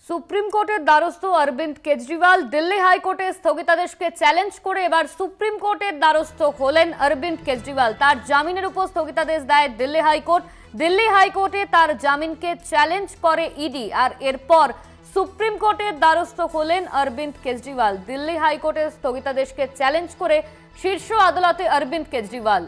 Supreme কোর্টের দ্বারস্থ অরবিন্দ কেজরিওয়াল দিল্লি হাইকোর্টে স্থগিতাদেশকে চ্যালেঞ্জ করে এবার সুপ্রিম কোর্টের দ্বারস্থ হলেন অরবিন্দ কেজরিওয়াল। তার জামিনের উপর স্থগিতাদেশ দেয় দিল্লি হাইকোর্ট। দিল্লি হাইকোর্টে তার জামিনকে চ্যালেঞ্জ করে ইডি, আর এরপর সুপ্রিম কোর্টের দ্বারস্থ হলেন অরবিন্দ কেজরিওয়াল। দিল্লি হাইকোর্টের স্থগিতাদেশকে চ্যালেঞ্জ করে শীর্ষ আদালতে অরবিন্দ কেজরিওয়াল।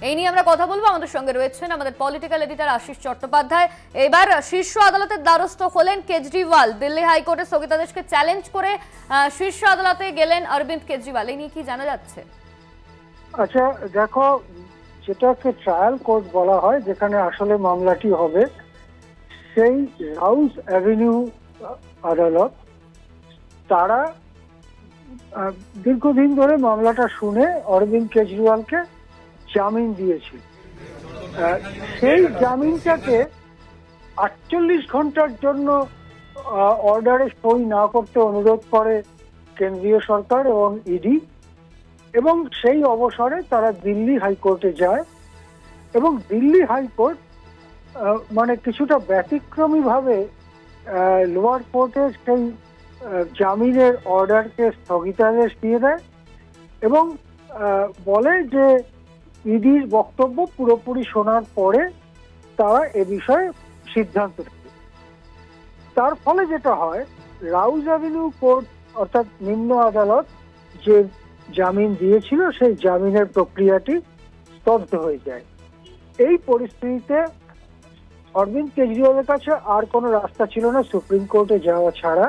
এই নিয়ে আমরা কথা বলবো। আমাদের সঙ্গে রয়েছেন আমাদের পলিটিক্যাল এডিটর আশিস চট্টোপাধ্যায়। এবার শীর্ষ আদালতের দ্বারস্থ হলেন কেজরিওয়াল। দিল্লি হাইকোর্টের স্থগিতাদেশকে চ্যালেঞ্জ করে শীর্ষ আদালতে গেলেন অরবিন্দ কেজরিওয়াল। এই নিয়ে কি জানা যাচ্ছে? আচ্ছা দেখো, যেটাকে ট্রায়াল কোর্ট বলা হয়, যেখানে আসলে মামলাটি হবে, সেই রাউজ অ্যাভিনিউ আদালত তারা দীর্ঘদিন ধরে মামলাটা শুনে অরবিন্দ কেজরিওয়ালকে জামিন দিয়েছে। সেই জামিনটাকে 48 ঘন্টার জন্য অর্ডারে সই না করতে অনুরোধ করে কেন্দ্রীয় সরকার এবং ইডি, এবং সেই অবসরে তারা দিল্লি হাইকোর্টে যায় এবং দিল্লি হাইকোর্ট মানে কিছুটা ব্যতিক্রমীভাবে লোয়ার কোর্টের সেই জামিনের অর্ডারকে স্থগিতাদেশ দিয়ে দেয় এবং বলে যে ইডির বক্তব্য পুরোপুরি শোনার পরে তারা এ বিষয়ে সিদ্ধান্ত নেবে। তার ফলে যেটা হয়, রাউজ অ্যাভিনিউ কোর্ট অর্থাৎ নিম্ন আদালত যে জামিন দিয়েছিল সেই জামিনের প্রক্রিয়াটি স্তব্ধ হয়ে যায়। এই পরিস্থিতিতে অরবিন্দ কেজরিওয়ালের কাছে আর কোনো রাস্তা ছিল না সুপ্রিম কোর্টে যাওয়া ছাড়া।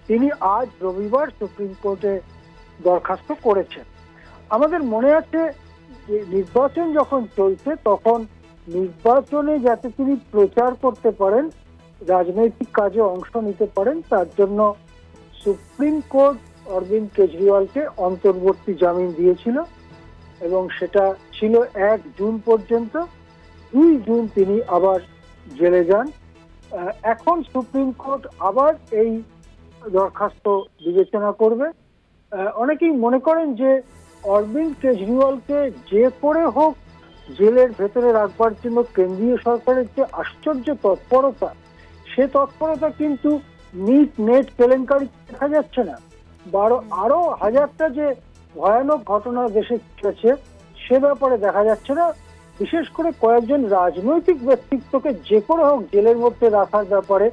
তিনি আজ রবিবার সুপ্রিম কোর্টে দরখাস্ত করেছেন। আমাদের মনে আছে যে নির্বাচন যখন চলছে তখন নির্বাচনে যাতে তিনি প্রচার করতে পারেন, রাজনৈতিক কাজে অংশ নিতে পারেন, তার জন্য সুপ্রিম কোর্ট অরবিন্দ কেজরিওয়ালকে অন্তর্বর্তী জামিন দিয়েছিল এবং সেটা ছিল 1 জুন পর্যন্ত। 2 জুন তিনি আবার জেলে যান। এখন সুপ্রিম কোর্ট আবার এই দরখাস্ত বিবেচনা করবে। অনেকেই মনে করেন যে অরবিন্দ কেজরিওয়ালকে যে করে হোক জেলের ভেতরে রাখবার জন্য কেন্দ্রীয় সরকারের যে আশ্চর্য তৎপরতা, সে তৎপরতা কিন্তু নেট কেলেঙ্কারি দেখা যাচ্ছে না। আরো হাজারটা যে ভয়ানক ঘটনা দেশে চলেছে সে ব্যাপারে দেখা যাচ্ছে না। বিশেষ করে কয়েকজন রাজনৈতিক ব্যক্তিত্বকে যে করে হোক জেলের মধ্যে রাখার ব্যাপারে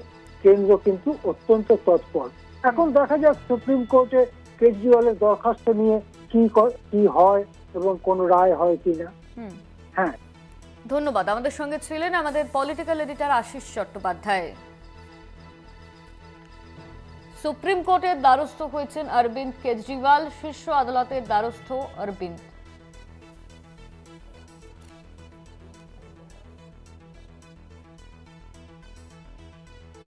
কেন্দ্র কিন্তু অত্যন্ত তৎপর। এখন দেখা যাক সুপ্রিম কোর্টে কেজরিওয়ালের দরখাস্ত নিয়ে কি হয় এবং কোন রায় হয় কিনা। হ্যাঁ, ধন্যবাদ। আমাদের সঙ্গে ছিলেন আমাদের political editor Ashis Chattopadhyay. Supreme কোর্টের দ্বারস্থ হয়েছেন অরবিন্দ কেজরিওয়াল। শীর্ষ আদালতের দ্বারস্থ অরবিন্দ।